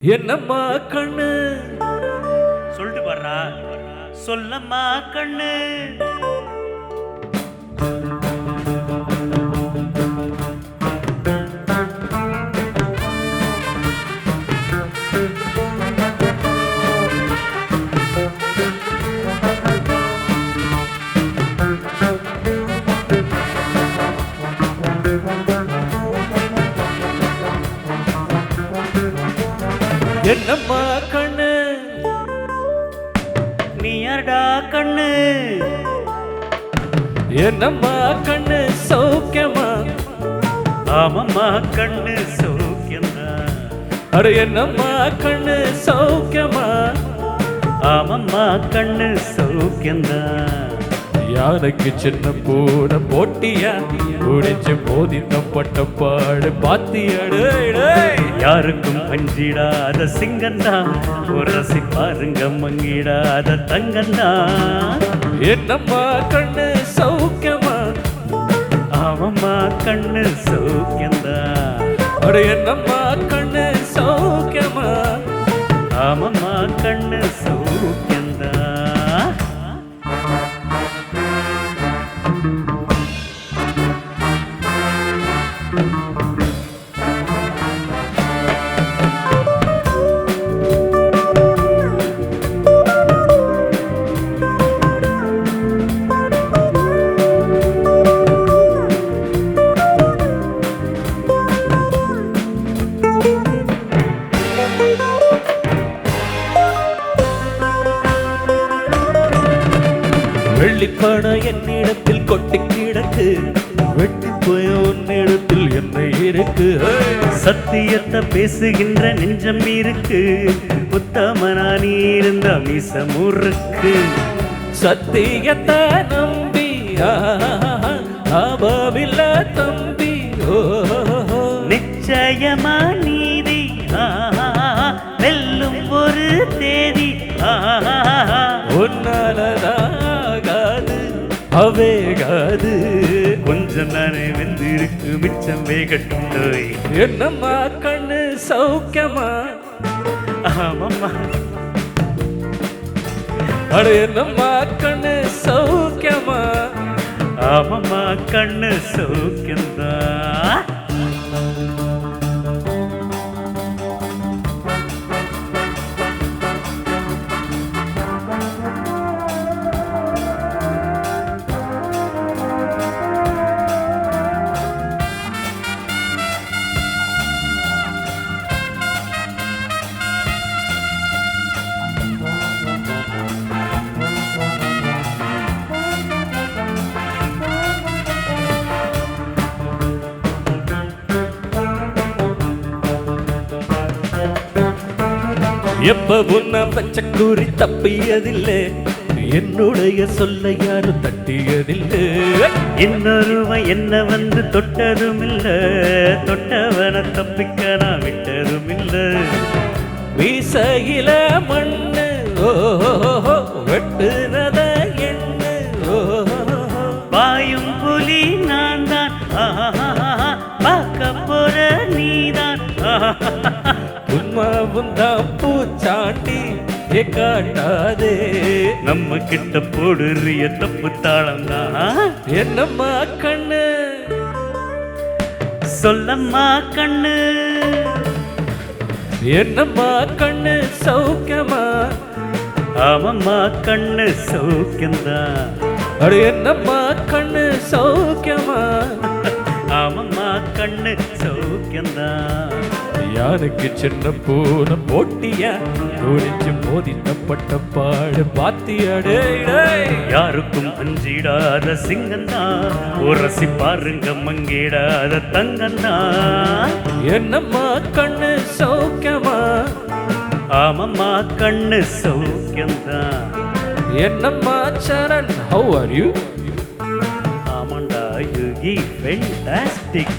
என்னம்மா கண்ணு சொல்லிட்டு பாடுறா. சொல்லம்மா கண்ணு. என்னம்மா கண்ணு நீ யாருடா கண்ணு? என்னம்மா கண்ணு சௌக்கியமா? ஆமம்மா கண்ணு சௌக்கியம்தா. அட என்னம்மா கண்ணு சௌக்கியமா? ஆமம்மா கண்ணு சௌக்கியம்தா. யானைக்கு சின்ன பூனை போட்டியா குடிச்சு போதித்தப்பட்ட பாடு பாத்தியாடு. யாருக்கும் பஞ்சிடாத சிங்கந்தா, உரசி பாருங்க மங்கிடாத தங்கந்தா. என்னம்மா கண்ணு சௌக்கியமா? ஆமம்மா கண்ணு சௌக்கியம்தா. அட என்னம்மா கண்ணு சௌக்கியமா? ஆமம்மா கண்ணு சௌக்கியம்தா. வெள்ளிப்பண என்னிடத்தில் கொட்டி கிடக்கு, வெட்டி போய் உன்னிடத்தில் என்ன இருக்கு? சத்தியத்தை பேசுகின்ற நெஞ்சம் இருக்கு, உத்தமனா நீ இருந்த மீச முறுக்கு. சத்தியத்தை நம்பி ஆபாவில்ல தம்பி. நிச்சயமா நீதி வெல்லும் ஒரு தேதி. உன்னாலதாகாது அவேகாது, கொஞ்சம் நானே வெந்திருக்கு மிச்சம் வேகட்டும். என்னம்மா கண்ணு சௌக்கியமா? ஆமம்மா. அட என்னம்மா கண்ணு சௌக்கியமா? ஆமம்மா கண்ணு சௌக்கியம்தா. எப்ப உன்ன பச்சக்கூறி தப்பியதில்லை, என்னுடைய சொல்ல யாரும் தட்டியதில்லை. இன்னொருவன் என்ன வந்து தொட்டதும் இல்ல, தொட்டவன தப்பிக்க நான் விட்டதும் இல்ல. வீசையில மண்ணு ஓஹோ வெட்டுனத எண்ணு. பாயும் புலி நான் தான், பார்க்க போற நீதான். உன்மாவும் தான் பூச்சாண்டி காட்டாதே, நம்ம கிட்ட போடுறிய தப்பு தாளம் தான். என்னம்மா கண்ணு? சொல்லம்மா கண்ணு. என்னம்மா கண்ணு சௌக்கியமா? ஆமம்மா கண்ணு சௌக்கியம்தா. அட என்னம்மா கண்ணு சௌக்கியமா? ஆமம்மா கண்ணு சௌக்கியம்தா. யாருக்கு சின்ன பூனை போட்டியா குடிச்சு போதித்தப்பட்ட பாடு பாத்தியாடு. யாருக்கும் அஞ்சிடாத சிங்கந்தா, உரசி பாருங்க மங்கிடாத தங்கந்தா. என்னம்மா கண்ணு சௌக்கியமா? ஆமம்மா கண்ணு சௌக்கியம்தா. என்னம்மா சரண், how are you? ஆமாண்டா, யூ கி ஃபென்டாஸ்டிக்.